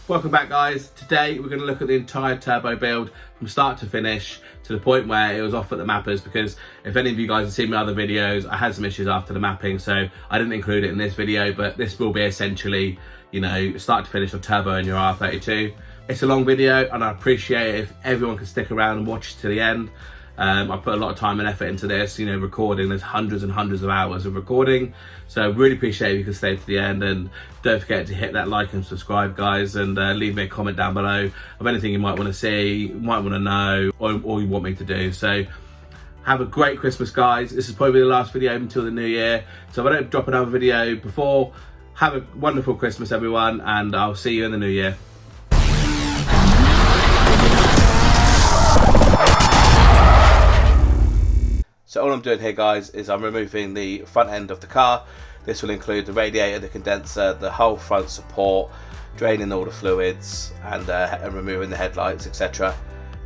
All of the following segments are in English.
Welcome back, guys. Today we're going to look at the entire turbo build from start to finish, to the point where it was off at the mappers, because if any of you guys have seen my other videos, I had some issues after the mapping, so I didn't include it in this video, but this will be essentially, you know, start to finish on turbo in your R32. It's a long video and I appreciate it if everyone can stick around and watch it to the end. I put a lot of time and effort into this, you know, recording. There's hundreds and hundreds of hours of recording, so really appreciate if you can stay to the end, and don't forget to hit that like and subscribe, guys, and leave me a comment down below of anything you might want to see, might want to know, or you want me to do. So have a great Christmas, guys. This is probably the last video until the new year, so if I don't drop another video before, have a wonderful Christmas, everyone, and I'll see you in the new year. So all I'm doing here, guys, is I'm removing the front end of the car. This will include the radiator, the condenser, the whole front support, draining all the fluids, and removing the headlights, etc.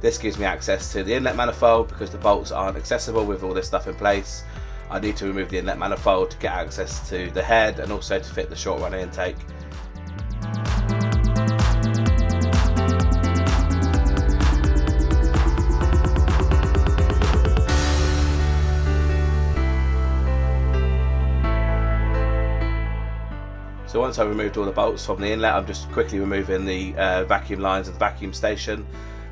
This gives me access to the inlet manifold because the bolts aren't accessible with all this stuff in place. I need to remove the inlet manifold to get access to the head and also to fit the short runner intake. So once I removed all the bolts from the inlet, I'm just quickly removing the vacuum lines and the vacuum station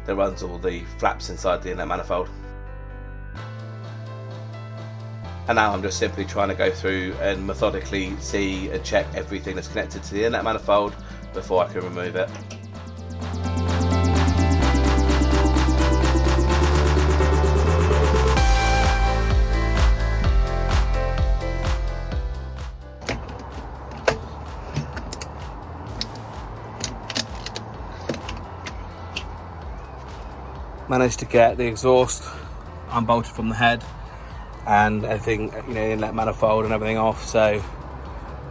that runs all the flaps inside the inlet manifold. And now I'm just simply trying to go through and methodically see and check everything that's connected to the inlet manifold before I can remove it. Managed to get the exhaust unbolted from the head and everything, you know, inlet manifold and everything off. So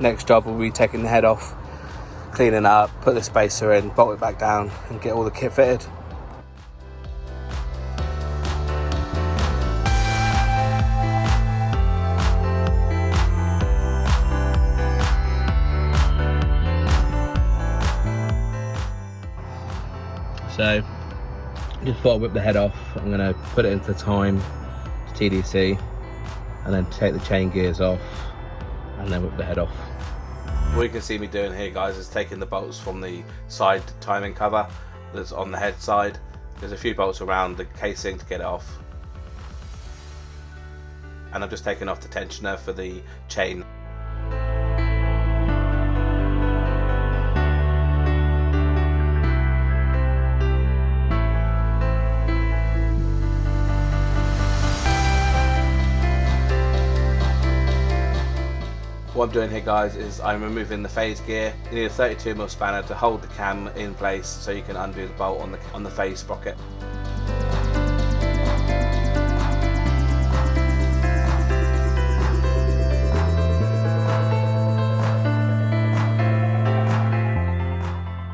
next job will be taking the head off, cleaning it up, put the spacer in, bolt it back down and get all the kit fitted. So just before I whip the head off, I'm going to put it into time, TDC, and then take the chain gears off and then whip the head off. What you can see me doing here, guys, is taking the bolts from the side timing cover that's on the head side. There's a few bolts around the casing to get it off. And I'm just taking off the tensioner for the chain. What I'm doing here, guys, is I'm removing the phase gear. You need a 32mm spanner to hold the cam in place so you can undo the bolt on the phase sprocket.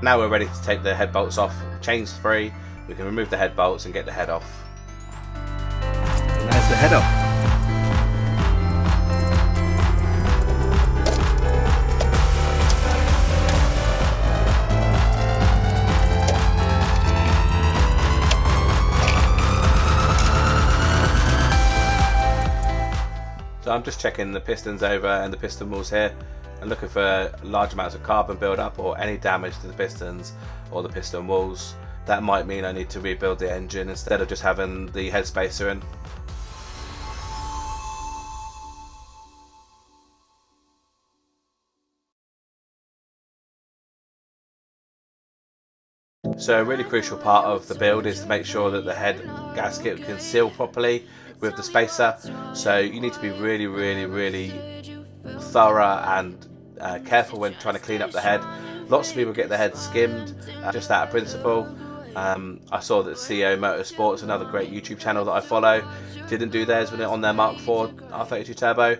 Now we're ready to take the head bolts off. Chain's free. We can remove the head bolts and get the head off. And there's the head off. So I'm just checking the pistons over and the piston walls here and looking for large amounts of carbon build-up or any damage to the pistons or the piston walls. That might mean I need to rebuild the engine instead of just having the head spacer in. So a really crucial part of the build is to make sure that the head gasket can seal properly with the spacer. So you need to be really thorough and careful when trying to clean up the head. Lots of people get the head skimmed just out of principle. I saw that CEO Motorsports, another great YouTube channel that I follow, didn't do theirs when it on their Mark 4 R32 Turbo,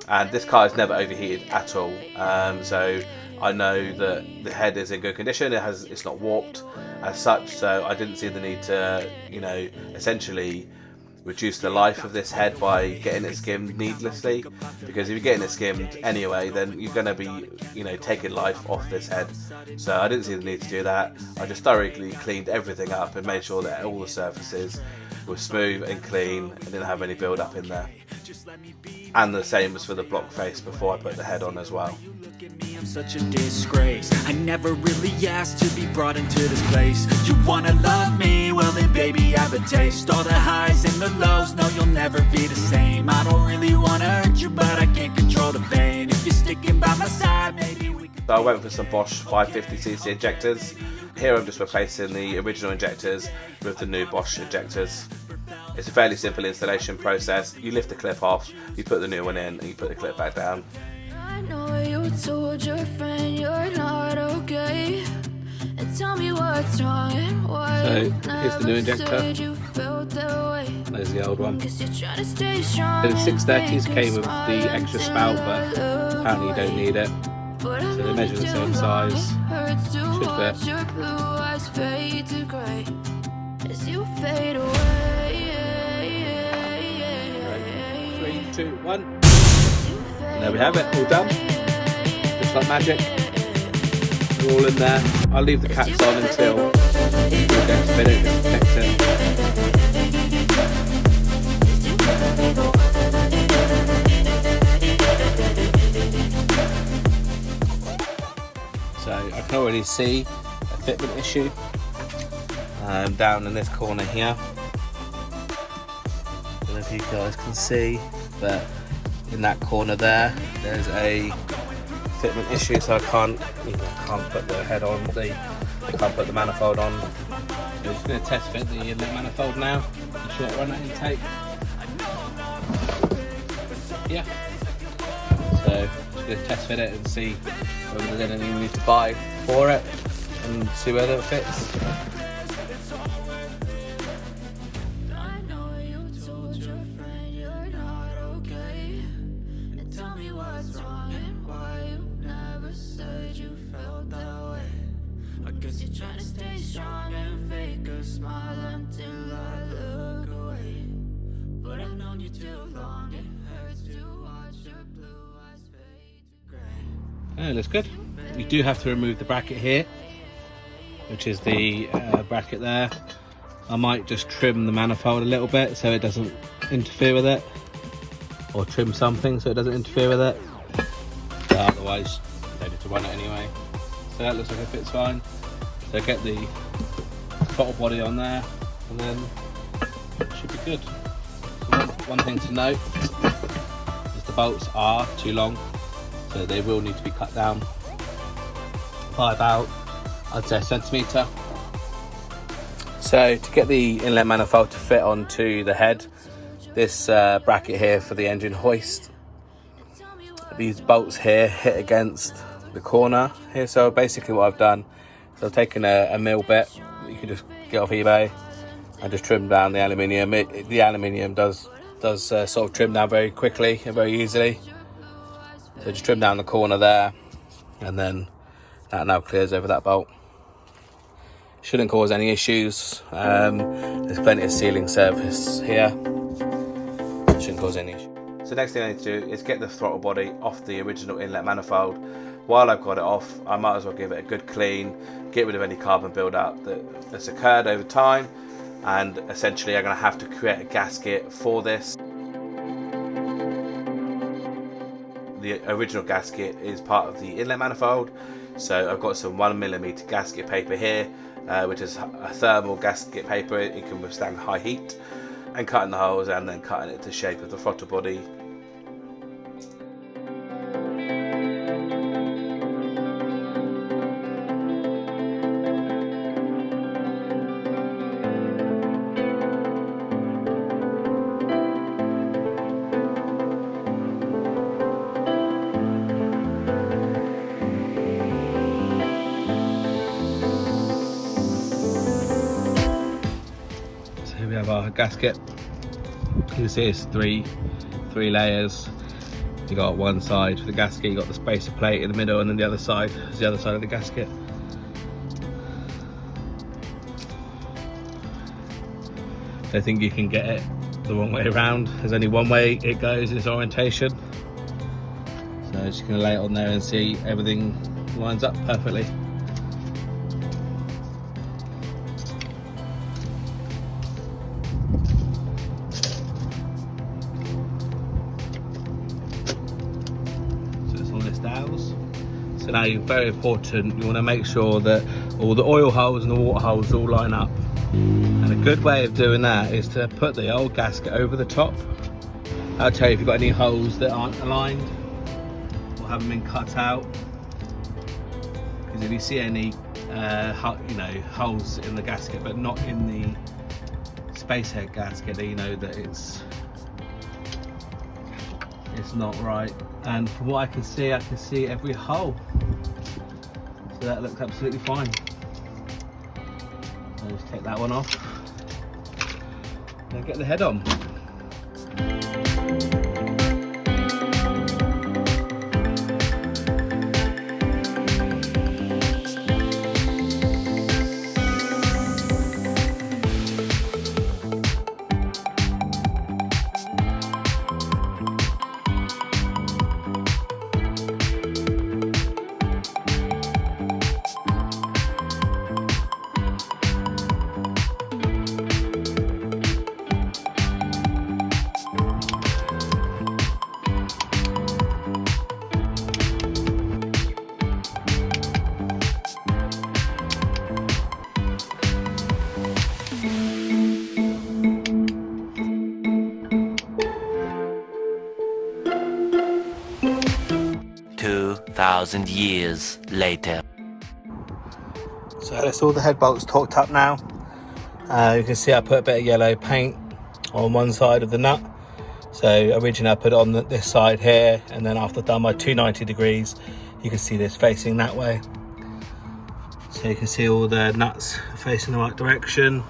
and this car is never overheated at all. So I know that the head is in good condition. It's not warped as such, so I didn't see the need to, you know, essentially reduce the life of this head by getting it skimmed needlessly, because if you're getting it skimmed anyway, then you're going to be, you know, taking life off this head. So I didn't see the need to do that. I just thoroughly cleaned everything up and made sure that all the surfaces were smooth and clean and didn't have any build up in there. And the same as for the block face before I put the head on as well. I'm such a disgrace. I never really asked to be brought into this place. You wanna love me? Well then baby, have a taste. All the highs and the lows, no, you'll never be the same. I don't really wanna hurt you, but I can't control the pain. If you're sticking by my side, maybe we can... So I went for some Bosch 550cc injectors. Here I'm just replacing the original injectors with the new Bosch injectors. It's a fairly simple installation process. You lift the clip off, you put the new one in, and you put the clip back down. I know you told your friend you're not okay, and tell me what's wrong and why. So here's the new injector. There's the old one. So the 630s came with the extra spout, but apparently you don't need it. So they measure the same size. Should fit. 3, 2, 1. And there we have it, all done. Just like magic. They're all in there. I'll leave the caps on until we go to fit it and protect it. So I can already see a fitment issue down in this corner here. I don't know if you guys can see, but in that corner there's a fitment issue, so I can't put the head on, I can't put the manifold on. So I'm just going to test fit the inlet manifold now, the short run intake. Yeah. So just going to test fit it and see whether there's anything we need to buy for it and see whether it fits. Oh, looks good. You do have to remove the bracket here, which is the bracket there. I might just trim the manifold a little bit so it doesn't interfere with it, or trim something so it doesn't interfere with it, but otherwise you don't need to run it anyway. So that looks like it fits fine. So get the throttle body on there and then it should be good. So one thing to note is the bolts are too long, so they will need to be cut down by about, I'd say, a centimetre. So to get the inlet manifold to fit onto the head, this bracket here for the engine hoist, these bolts here hit against the corner here. So basically what I've done is I've taken a mill bit that you can just get off eBay and just trim down the aluminium. The aluminium does sort of trim down very quickly and very easily. So just trim down the corner there, and then that now clears over that bolt. Shouldn't cause any issues. There's plenty of sealing surface here. Shouldn't cause any issues. So next thing I need to do is get the throttle body off the original inlet manifold. While I've got it off, I might as well give it a good clean, get rid of any carbon buildup that's occurred over time, and essentially I'm going to have to create a gasket for this. The original gasket is part of the inlet manifold, so I've got some 1mm gasket paper here, which is a thermal gasket paper. It can withstand high heat, and cutting the holes and then cutting it to the shape of the throttle body. We have our gasket. You can see it's three layers. You got one side for the gasket, you got the spacer plate in the middle, and then the other side is the other side of the gasket. I think you can get it the wrong way around. There's only one way it goes in its orientation. So just gonna lay it on there and see everything lines up perfectly. So it's on this dowels. So now, very important, you want to make sure that all the oil holes and the water holes all line up. And a good way of doing that is to put the old gasket over the top. I'll tell you if you've got any holes that aren't aligned or haven't been cut out. Because if you see any holes in the gasket but not in the space head gasket, then you know that it's not right. And from what I can see every hole. So that looks absolutely fine. I'll just take that one off and get the head on. 2,000 years later. So that's all the head bolts torqued up now. You can see I put a bit of yellow paint on one side of the nut. So originally I put it on this side here, and then after I've done my 290 degrees, you can see this facing that way. So you can see all the nuts facing the right direction.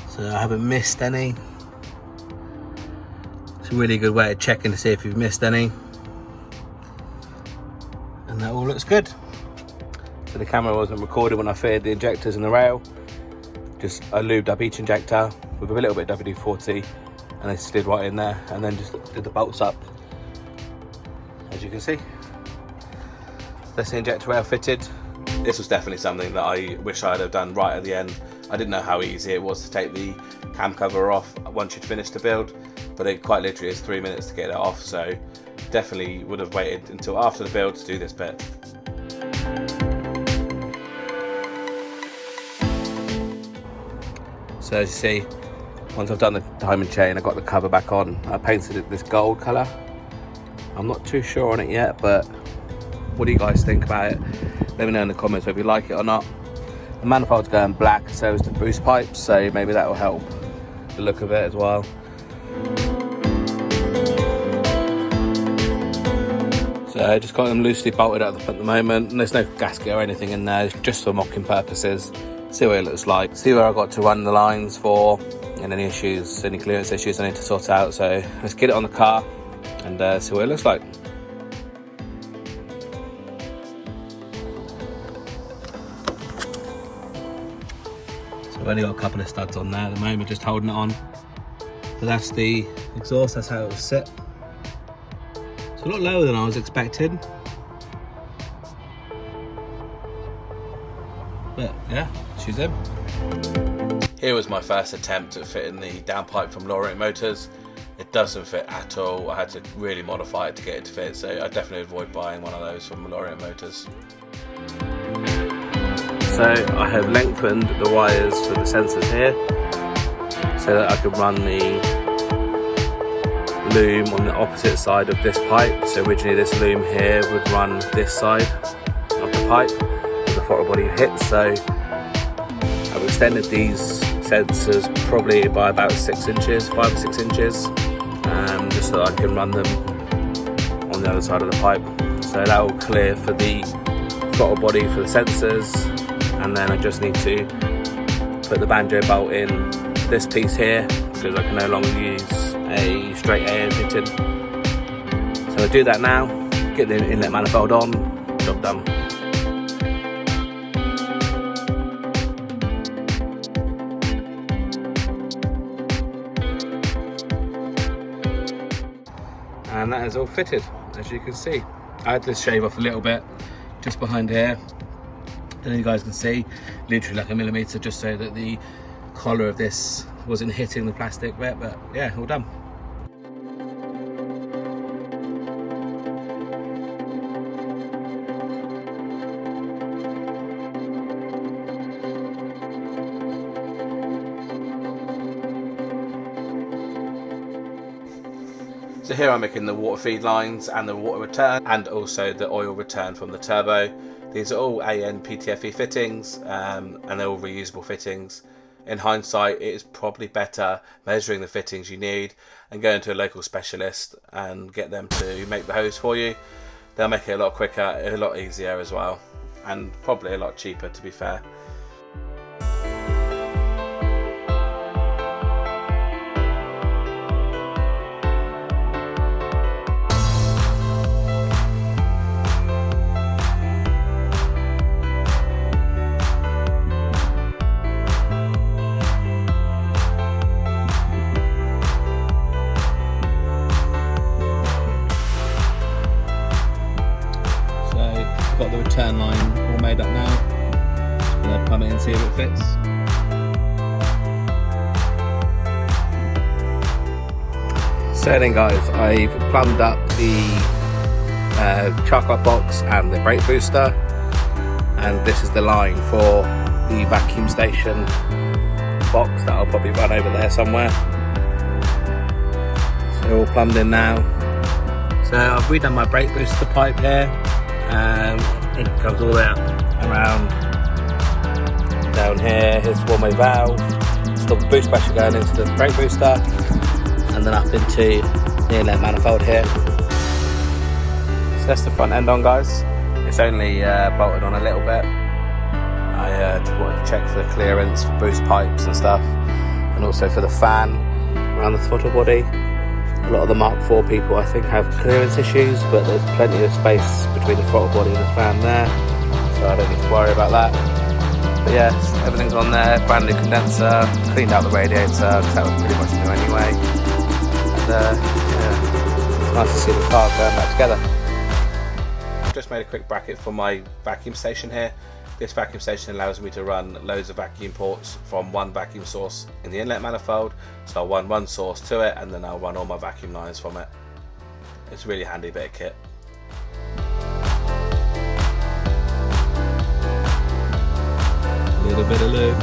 So I haven't missed any. It's a really good way of checking to see if you've missed any. And that all looks good. So the camera wasn't recording when I fitted the injectors in the rail. I lubed up each injector with a little bit of WD-40 and they slid right in there, and then just did the bolts up, as you can see. That's the injector rail fitted. This was definitely something that I wish I'd have done right at the end. I didn't know how easy it was to take the cam cover off once you'd finished the build, but it quite literally is 3 minutes to get it off, so definitely would have waited until after the build to do this bit. So as you see, once I've done the diamond chain, I got the cover back on. I painted it this gold colour. I'm not too sure on it yet, but what do you guys think about it? Let me know in the comments whether you like it or not. The manifold's going black, so is the boost pipes, so maybe that will help the look of it as well. So I just got them loosely bolted up at the moment, and there's no gasket or anything in there, it's just for mocking purposes. See what it looks like, see where I got to run the lines for, and any issues, any clearance issues I need to sort out. So let's get it on the car and see what it looks like. So I've only got a couple of studs on there at the moment, just holding it on. But that's the exhaust, that's how it will sit. It's a lot lower than I was expecting. But yeah, she's in. Here was my first attempt at fitting the downpipe from Lorient Motors. It doesn't fit at all. I had to really modify it to get it to fit, so I definitely avoid buying one of those from Lorient Motors. So I have lengthened the wires for the sensors here so that I can run the loom on the opposite side of this pipe. So originally this loom here would run this side of the pipe where the throttle body hits. So I've extended these sensors probably by about 6 inches, 5 or 6 inches, just so that I can run them on the other side of the pipe. So that will clear for the throttle body for the sensors, and then I just need to put the banjo bolt in this piece here because I can no longer use a straight AN fitting. So I'll do that now, get the inlet manifold on, job done. and that is all fitted, as you can see. I had to shave off a little bit just behind here, and you guys can see literally like a millimetre, just so that the collar of this wasn't hitting the plastic bit. But yeah, all done. So here I'm making the water feed lines and the water return, and also the oil return from the turbo. These are all AN PTFE fittings, and they're all reusable fittings. In hindsight, it is probably better measuring the fittings you need and going to a local specialist and get them to make the hose for you. They'll make it a lot quicker, a lot easier as well, and probably a lot cheaper, to be fair. Got the return line all made up now. Just gonna plumb it and see if it fits. So then guys, I've plumbed up the charcoal box and the brake booster, and this is the line for the vacuum station box that I'll probably run over there somewhere. So they're all plumbed in now. So I've redone my brake booster pipe here. It comes all the way up around down here. Here's the one-way valve. Stop the boost pressure going into the brake booster, and then up into the inlet manifold here. So that's the front end on, guys. It's only bolted on a little bit. I just wanted to check for the clearance for boost pipes and stuff, and also for the fan around the throttle body. A lot of the Mark IV people, I think, have clearance issues, but there's plenty of space between the throttle body and the fan there, so I don't need to worry about that. But yeah, everything's on there. Brand new condenser, cleaned out the radiator because that was pretty much new anyway. And yeah, it's nice to see the car going back together. I've just made a quick bracket for my vacuum station here. This vacuum station allows me to run loads of vacuum ports from one vacuum source in the inlet manifold. So I'll run one source to it, and then I'll run all my vacuum lines from it. It's a really handy bit of kit. A little bit of lube.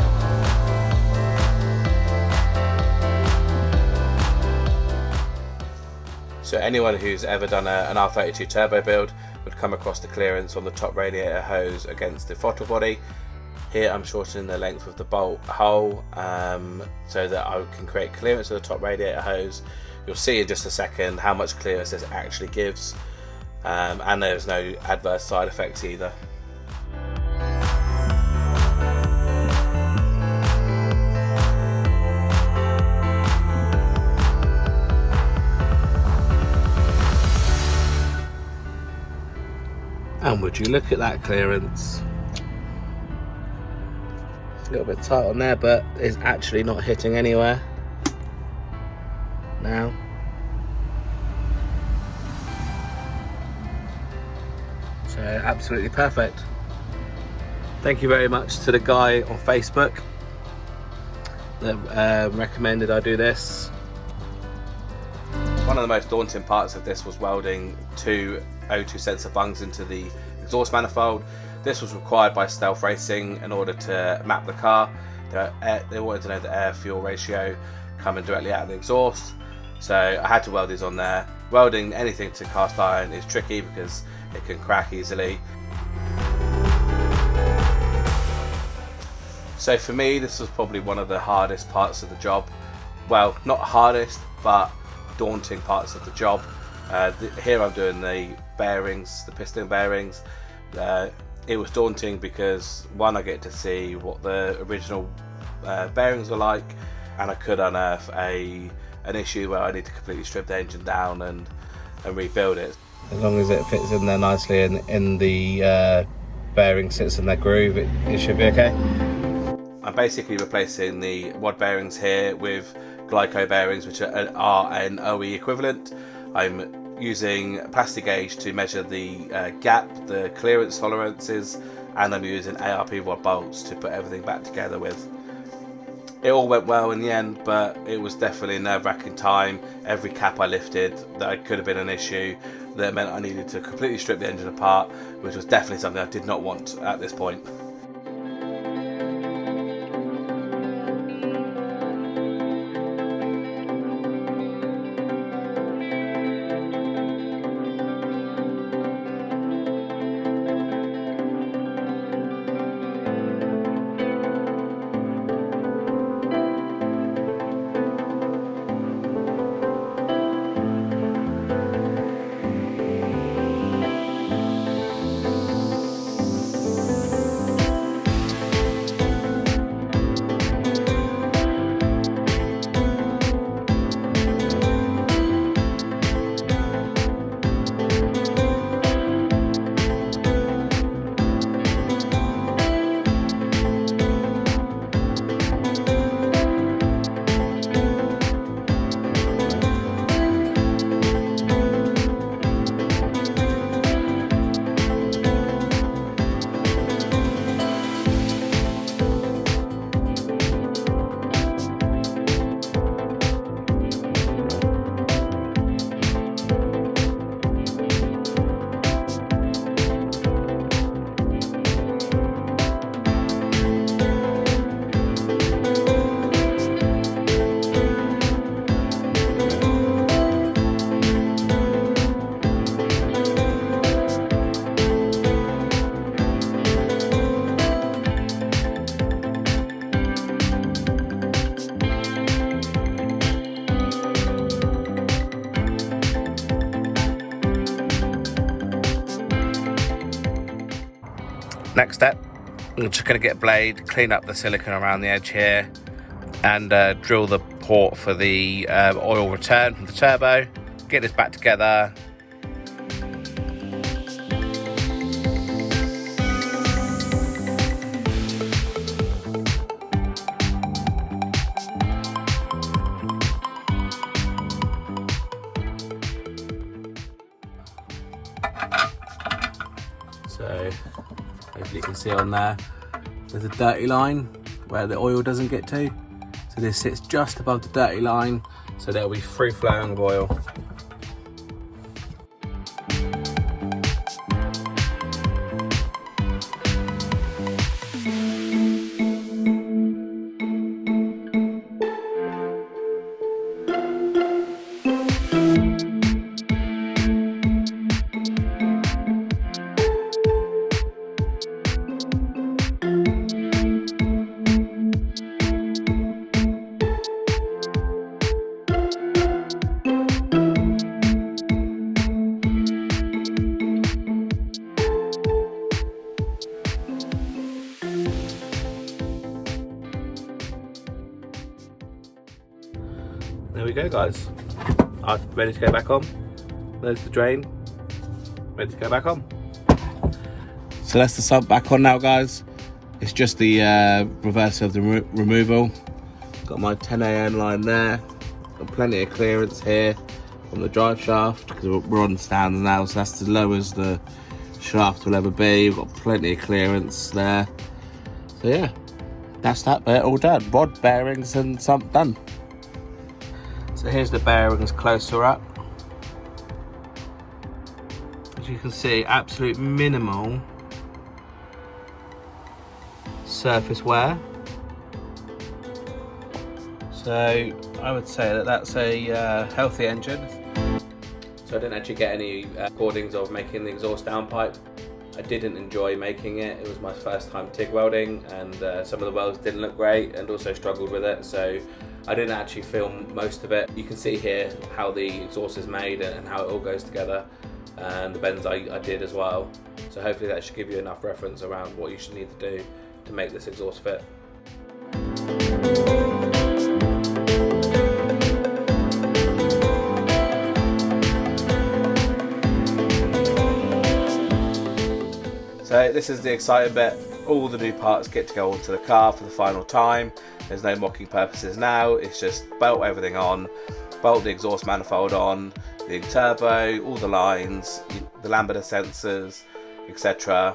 So anyone who's ever done an R32 turbo build would come across the clearance on the top radiator hose against the throttle body. Here I'm shortening the length of the bolt hole so that I can create clearance of the top radiator hose. You'll see in just a second how much clearance this actually gives, and there's no adverse side effects either. And would you look at that clearance? It's a little bit tight on there, but it's actually not hitting anywhere now. So absolutely perfect. Thank you very much to the guy on Facebook that recommended I do this. One of the most daunting parts of this was welding two O2 sensor bungs into the exhaust manifold. This was required by Stealth Racing in order to map the car. They wanted to know the air-fuel ratio coming directly out of the exhaust, so I had to weld these on there. Welding anything to cast iron is tricky because it can crack easily. So for me, this was probably one of the hardest parts of the job. Well, not hardest, but daunting parts of the job. Here I'm doing the bearings, the piston bearings. It was daunting because one, I get to see what the original bearings were like, and I could unearth an issue where I need to completely strip the engine down and rebuild it. As long as it fits in there nicely and in the bearing sits in their groove, it should be okay. I'm basically replacing the WOD bearings here with Glyco bearings, which are an OE equivalent. I'm using a plastic gauge to measure the gap, the clearance tolerances, and I'm using ARP rod bolts to put everything back together with. It all went well in the end, but it was definitely a nerve-wracking time. Every cap I lifted, that could have been an issue. That meant I needed to completely strip the engine apart, which was definitely something I did not want at this point. Next step, I'm just going to get a blade, clean up the silicone around the edge here, and drill the port for the oil return from the turbo, get this back together. So hopefully you can see on there, there's a dirty line where the oil doesn't get to. So this sits just above the dirty line, so there'll be free flowing of oil. There we go, guys. I'm ready to go back on. There's the drain, ready to go back on. So that's the sump back on now, guys. It's just the reverse of the removal. Got my 10AN line there. Got plenty of clearance here on the drive shaft because we're on stands now, so that's as low as the shaft will ever be. We've got plenty of clearance there. So yeah, that's that bit all done. Rod, bearings and sump done. So here's the bearings closer up. As you can see, absolute minimal surface wear. So I would say that that's a healthy engine. So I didn't actually get any recordings of making the exhaust downpipe. I didn't enjoy making it. It was my first time TIG welding, and some of the welds didn't look great, and also struggled with it. So I didn't actually film most of it. You can see here how the exhaust is made and how it all goes together, and the bends I did as well. So hopefully that should give you enough reference around what you should need to do to make this exhaust fit. So this is the exciting bit. All the new parts get to go onto the car for the final time. There's no mocking purposes now. It's just bolt everything on, bolt the exhaust manifold on, the turbo, all the lines, the lambda sensors, etc.,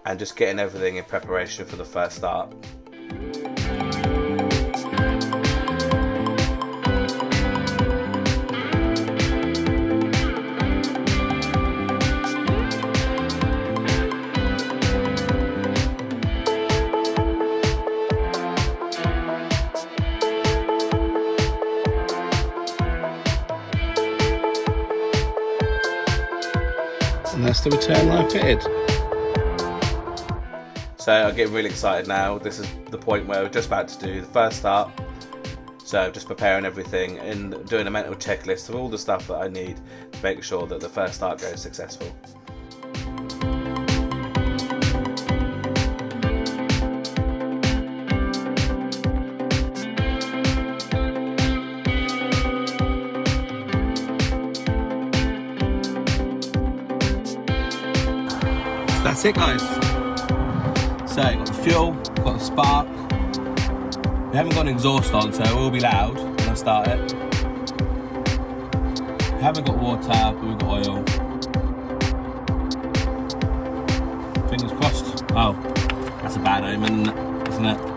and just getting everything in preparation for the first start. And that's the return line fitted. So I'm getting really excited now. This is the point where we're just about to do the first start. So I'm just preparing everything and doing a mental checklist of all the stuff that I need to make sure that the first start goes successful. That's it, guys. So you've got the fuel, got the spark. We haven't got an exhaust on, so it will be loud when I start it. We haven't got water, but we've got oil. Fingers crossed. Oh, that's a bad omen, isn't it?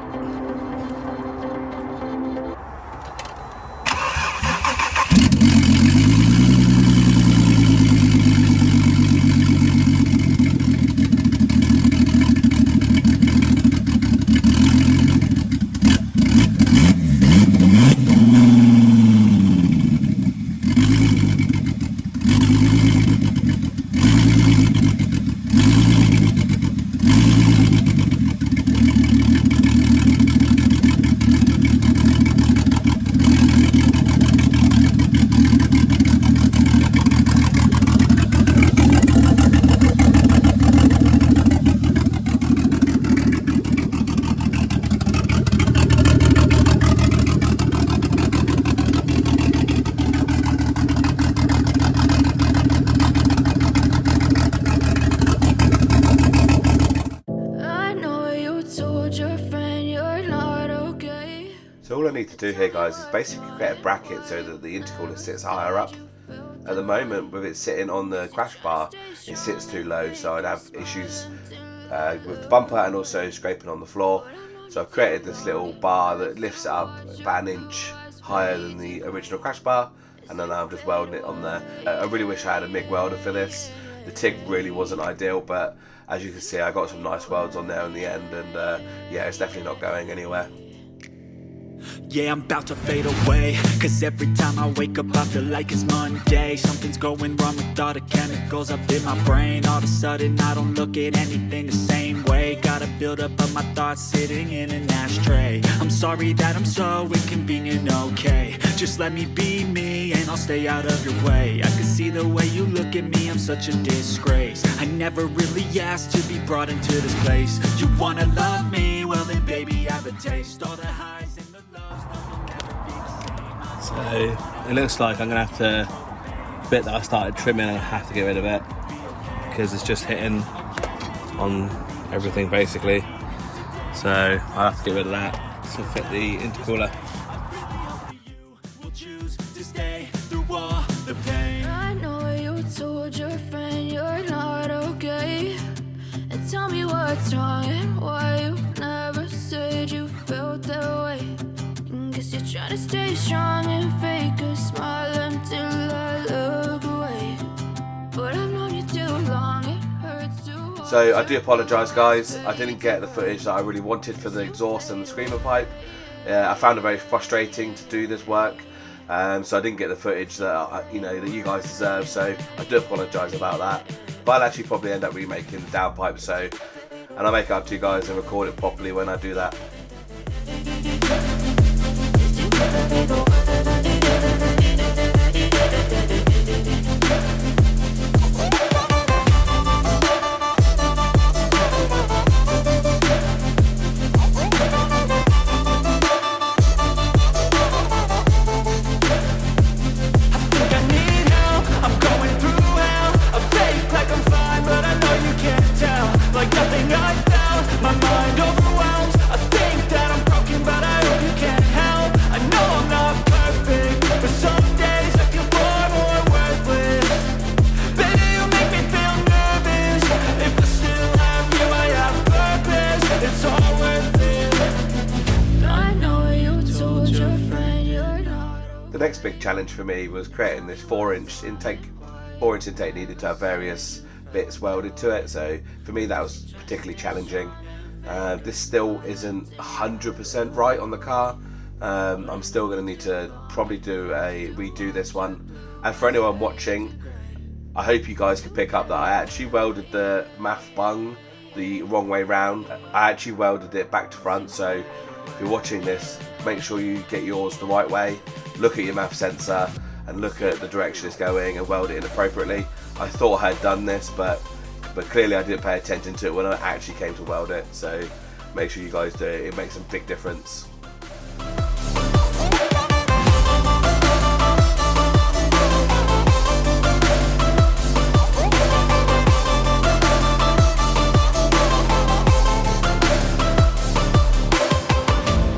So all I need to do here, guys, is basically create a bracket so that the intercooler sits higher up. At the moment, with it sitting on the crash bar, it sits too low, so I'd have issues with the bumper and also scraping on the floor. So I've created this little bar that lifts it up about an inch higher than the original crash bar, and then I'm just welding it on there. I really wish I had a MIG welder for this. The TIG really wasn't ideal, but as you can see, I got some nice welds on there in the end, and yeah, it's definitely not going anywhere. Yeah, I'm about to fade away, cause every time I wake up I feel like it's Monday. Something's going wrong with all the chemicals up in my brain. All of a sudden I don't look at anything the same way. Gotta build up of my thoughts sitting in an ashtray. I'm sorry that I'm so inconvenient, okay. Just let me be me and I'll stay out of your way. I can see the way you look at me, I'm such a disgrace. I never really asked to be brought into this place. You wanna love me? Well then baby, have a taste. All the highs and the lows, no, you'll never be the same. So it looks like I'm gonna have to, the bit that I started trimming, I have to get rid of it because it's just hitting on everything basically. So I'll have to get rid of that to fit the intercooler. I know you told your friend you're not okay, and tell me what's wrong and why you never said you felt that way. Guess you're trying to stay strong and fake a smile until I look away, but I've known you too long, it hurts to watch. So I do apologise, guys, I didn't get the footage that I really wanted for the exhaust and the screamer pipe. I found it very frustrating to do this work. So I didn't get the footage that that you guys deserve, so I do apologise about that. But I'll actually probably end up remaking the downpipe, and I'll make it up to you guys and record it properly when I do that. But some days I feel bored. The next big challenge for me was creating this 4-inch intake. 4-inch intake needed to have various bits welded to it, so for me that was particularly challenging. This still isn't 100% right on the car. I'm still going to need to probably redo this one. And for anyone watching, I hope you guys can pick up that I actually welded the MAF bung the wrong way round. I actually welded it back to front, so if you're watching this, make sure you get yours the right way. Look at your MAF sensor and look at the direction it's going and weld it in appropriately. I thought I had done this, but clearly I didn't pay attention to it when I actually came to weld it, so make sure you guys do it. It makes a big difference.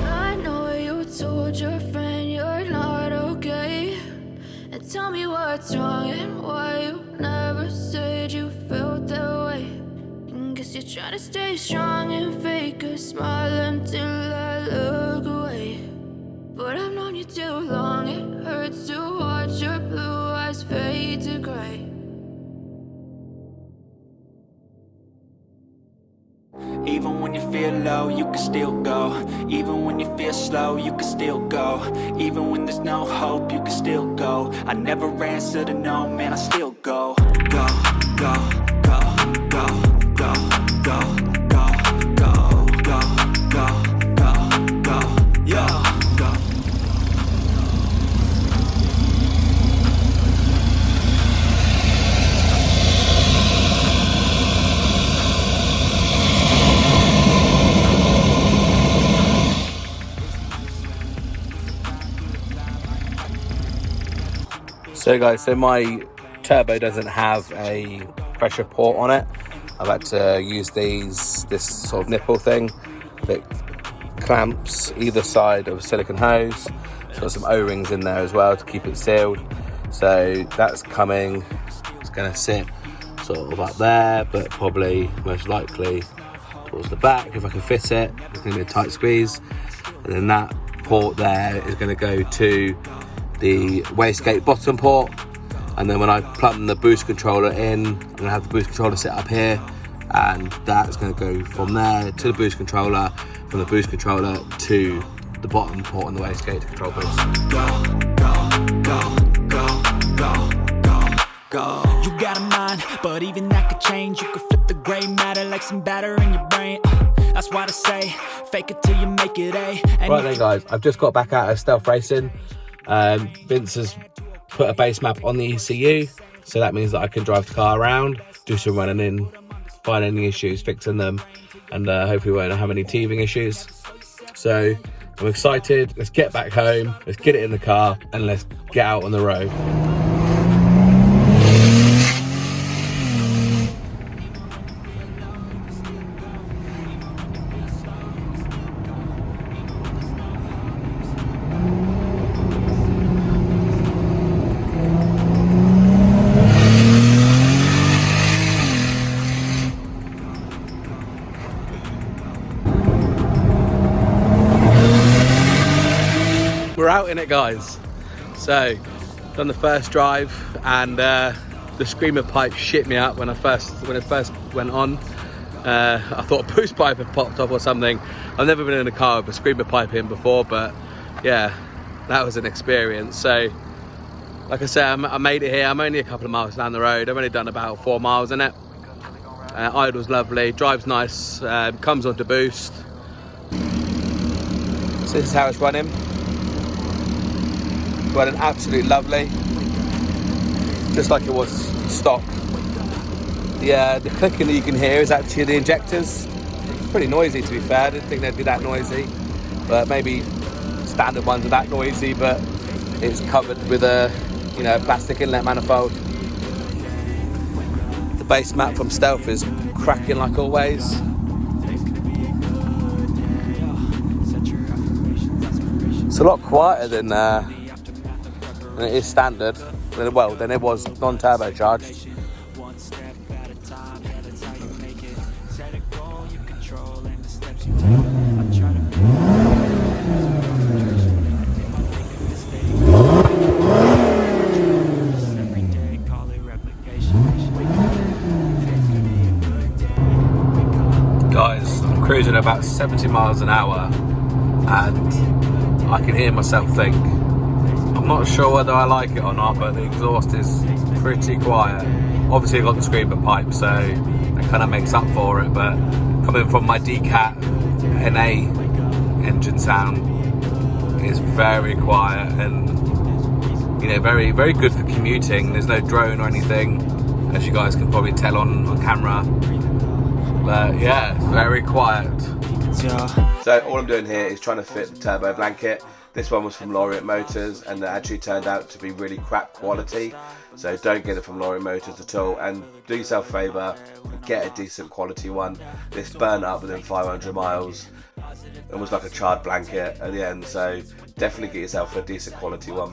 I know you told your friend you're not okay, and tell me what's wrong and why you never said you felt that way. And guess you're trying to stay strong and fake a smile until I look away. But I've known you too long, it hurts to watch your blue eyes fade to gray. Even when you feel low, you can still go. Even when you feel slow, you can still go. Even when there's no hope, you can still go. I never answer to no, man, I still go. Go, go, go, go, go, go, go, go, go, go, go, go, yeah, go. So guys, so my turbo doesn't have a pressure port on it. I've had to use this sort of nipple thing that clamps either side of a silicone hose. It's got some O-rings in there as well to keep it sealed. So that's coming. It's going to sit sort of up there, but probably most likely towards the back if I can fit it. It's going to be a tight squeeze. And then that port there is going to go to the wastegate bottom port, and then when I plumb the boost controller in, I'm going to have the boost controller sit up here, and that's going to go from there to the boost controller, from the boost controller to the bottom port on the wastegate to control boost. Go, go, go, go, go, go. You got a mind, but even that could change. You could flip the gray matter like some batter in your brain. That's why I say, fake it till you make it A. Right then guys, I've just got back out of stealth racing. Vince has put a base map on the ECU, so that means that I can drive the car around, do some running in, find any issues, fixing them, and hopefully won't have any teething issues. So I'm excited. Let's get back home, let's get it in the car, and let's get out on the road. We're out in it, guys. So done the first drive, and the screamer pipe shit me up when it first went on. I thought a boost pipe had popped off or something. I've never been in a car with a screamer pipe in before, but yeah, that was an experience. So like I said, I made it here. I'm only a couple of miles down the road. I've only done about 4 miles in it. Idle's lovely, drives nice, comes onto boost. So this is how it's running. Running absolutely lovely, just like it was stock. The clicking that you can hear is actually the injectors. It's pretty noisy, to be fair. I didn't think they'd be that noisy, but maybe standard ones are that noisy, but it's covered with a plastic inlet manifold. The base map from Stealth is cracking like always. It's a lot quieter than it is standard. Well, then it was non-turbocharged. cruising about 70 miles an hour and I can hear myself think. I'm not sure whether I like it or not, but the exhaust is pretty quiet. Obviously I've got the screamer pipe, so it kind of makes up for it, but coming from my DCAT NA engine sound is very quiet and, you know, very, very good for commuting. There's no drone or anything, as you guys can probably tell on camera. But yeah, it's very quiet. So all I'm doing here is trying to fit the turbo blanket. This one was from Laureate Motors and it actually turned out to be really crap quality. So don't get it from Laureate Motors at all, and do yourself a favour and get a decent quality one. This burnt up within 500 miles. It was like a charred blanket at the end, so definitely get yourself a decent quality one.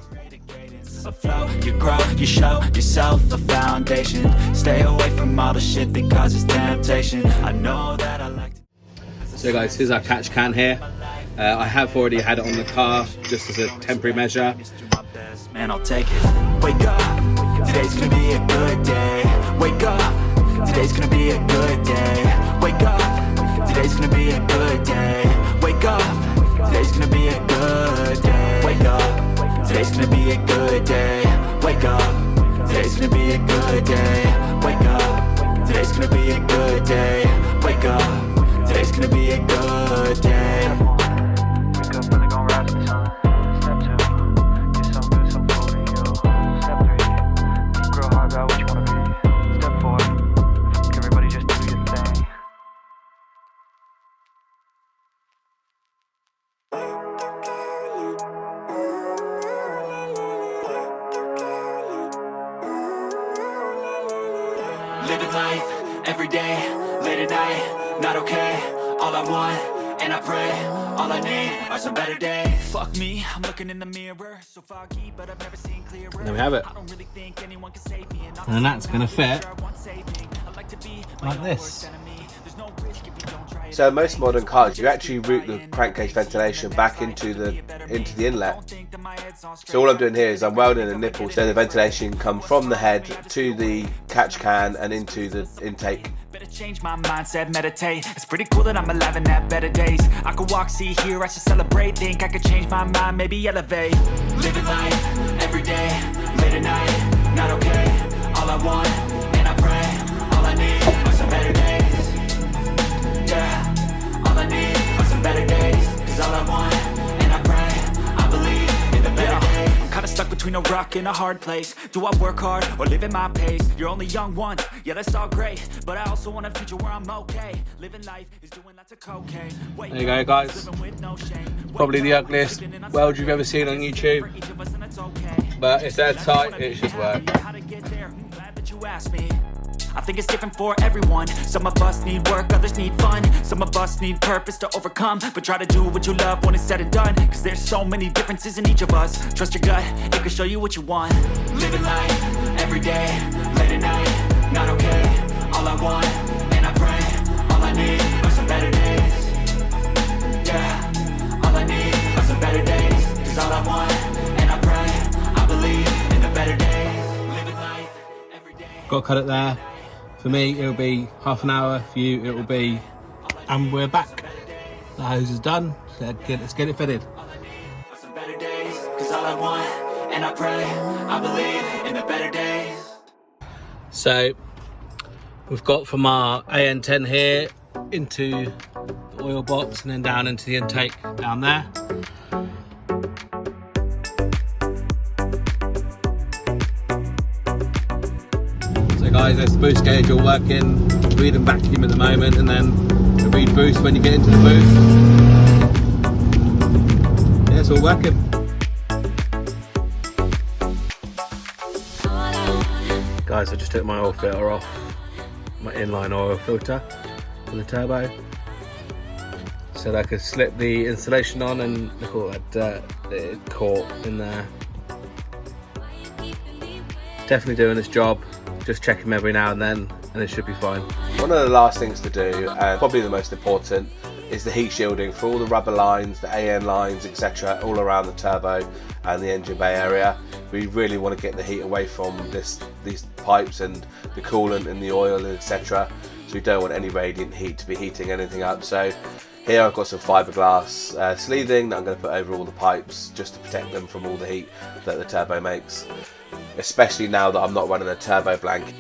You grow, you show yourself a foundation. Stay away from all the shit that causes temptation. I know that I like to... So guys, here's our catch can here. I have already had it on the car just as a temporary measure. Man, I'll take it. Wake up, today's gonna be a good day. Wake up, today's gonna be a good day. Wake up, today's gonna be a good day. Wake up, today's gonna be a good day. Wake up, today's gonna be a good day. Wake up, today's gonna be a good day. Wake up, today's gonna be a good day. Wake up, today's gonna be a good day. Wake up, really gon' rise with the sun. Step 2, get some good, some food in you. Step 3, grow hard, got what you wanna be. Step 4, everybody just do your thing. Living life, every day, late at night, not okay. All I want, and I pray, all I need are some better days. Fuck me, I'm looking in the mirror, so foggy, but I've never seen clearer. There we have it. I don't really think anyone can save me, And that's gonna fit like this. So most modern cars, you actually route the crankcase ventilation back into the inlet. So all I'm doing here is I'm welding a nipple so the ventilation can come from the head to the catch can and into the intake. Better change my mindset, meditate. It's pretty cool that I'm alive and have better days. I could walk, see, hear, I should celebrate. Think I could change my mind, maybe elevate. Living life, every day, late at night, not okay. All I want, and I pray, all I need are some better days. Yeah, all I need are some better days. Cause all I want, and I pray, I believe in the better days. I'm kinda stuck between a rock and a hard place. Do I work hard or live at my pace? You're only young once, yeah, that's all great, but I also want a future where I'm okay. Living life is doing lots of cocaine. Wake There you go, guys. Probably the ugliest weld you've ever seen on YouTube, but it's airtight, it should work. I think it's different for everyone. Some of us need work, others need fun. Some of us need purpose to overcome. But try to do what you love when it's said and done. Cause there's so many differences in each of us. Trust your gut, it can show you what you want. Living life, every day, late at night, not okay. All I want, and I pray, all I need are some better days. Yeah, all I need are some better days. Cause all I want, and I pray, I believe in the better days. Living life, every day. Got to cut it there. For me, it'll be half an hour. For you, it will be, and we're back. The hose is done. So let's get it fitted. Some better days, cause all I want, and I pray, I believe in the better days. So we've got from our AN10 here into the oil box and then down into the intake down there. So guys, there's the boost gauge all working, read and vacuum at the moment, and then the read boost when you get into the boost. Yeah, it's all working. Guys, I just took my oil filter off, my inline oil filter for the turbo, so that I could slip the insulation on, and look at all that dirt that it caught in there. Definitely doing this job, just check them every now and then, and it should be fine. One of the last things to do, and probably the most important, is the heat shielding for all the rubber lines, the AN lines, etc., all around the turbo and the engine bay area. We really want to get the heat away from these pipes and the coolant and the oil, etc. so we don't want any radiant heat to be heating anything up. So here I've got some fiberglass sleeving that I'm going to put over all the pipes just to protect them from all the heat that the turbo makes, especially now that I'm not running a turbo blank.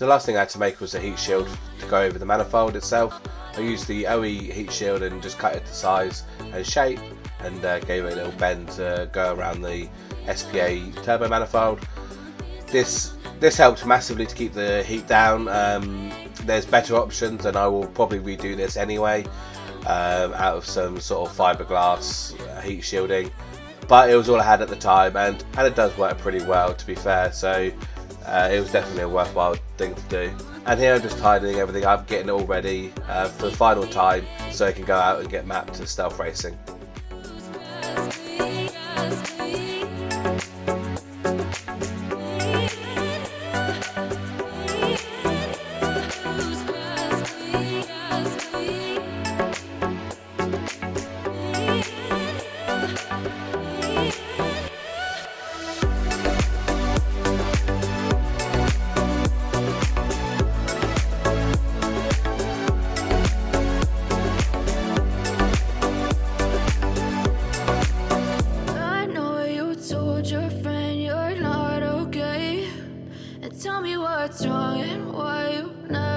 So the last thing I had to make was a heat shield to go over the manifold itself. I used the OE heat shield and just cut it to size and shape, and gave it a little bend to go around the SPA turbo manifold. This helped massively to keep the heat down. There's better options, and I will probably redo this anyway, out of some sort of fiberglass heat shielding. But it was all I had at the time, and it does work pretty well, to be fair. So it was definitely a worthwhile thing to do. And here I'm just tidying everything up, getting it all ready for the final time, so I can go out and get mapped to stealth racing. I know you told your friend you're not okay, and tell me what's wrong and why you never